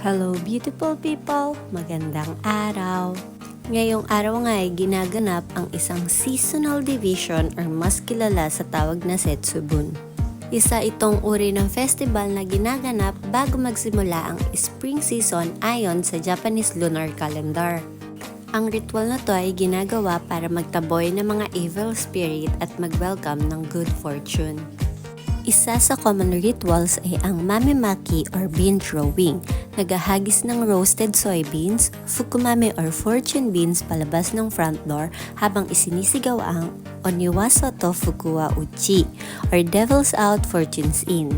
Hello beautiful people! Magandang araw! Ngayong araw nga ay ginaganap ang isang seasonal division or mas kilala sa tawag na Setsubun. Isa itong uri ng festival na ginaganap bago magsimula ang spring season ayon sa Japanese lunar calendar. Ang ritual na to ay ginagawa para magtaboy ng mga evil spirit at mag-welcome ng good fortune. Isa sa common rituals ay ang mamemaki or bean throwing. Naghahagis ng roasted soybeans, fukumame or fortune beans palabas ng front door habang isinisigaw ang Oniwaso to Fukua Uchi or Devil's Out Fortune's In.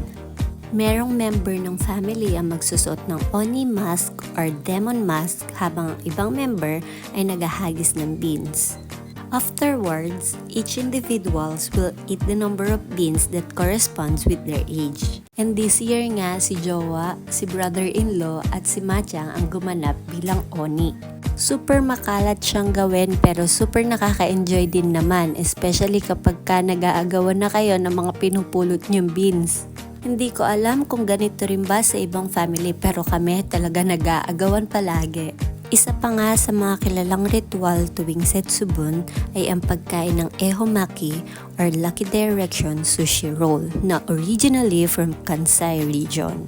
Merong member ng family ang magsusot ng Oni mask or Demon mask habang ang ibang member ay naghahagis ng beans. Afterwards, each individuals will eat the number of beans that corresponds with their age. And this year nga, si Jowa, si brother-in-law at si Machang ang gumanap bilang Oni. Super makalat siyang gawin pero super nakaka-enjoy din naman, especially kapag ka nag-aagawan na kayo ng mga pinupulot niyong beans. Hindi ko alam kung ganito rin ba sa ibang family pero kami talaga nag-aagawan palagi. Isa pa nga sa mga kilalang ritual tuwing Setsubun ay ang pagkain ng ehomaki or Lucky Direction sushi roll na originally from Kansai region.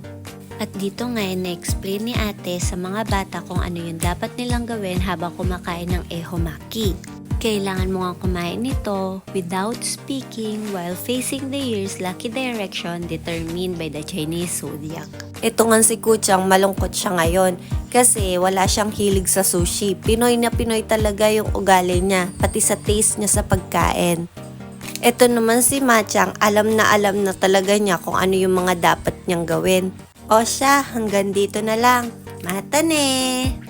At dito nga na-explain ni ate sa mga bata kung ano yung dapat nilang gawin habang kumakain ng ehomaki. Kailangan mo nga kumain nito without speaking while facing the year's lucky direction determined by the Chinese zodiac. Ito nga si Kuchang malungkot siya ngayon kasi wala siyang hilig sa sushi. Pinoy na Pinoy talaga yung ugali niya, pati sa taste niya sa pagkain. Ito naman si Machang, alam na talaga niya kung ano yung mga dapat niyang gawin. O siya, hanggang dito na lang. Matane!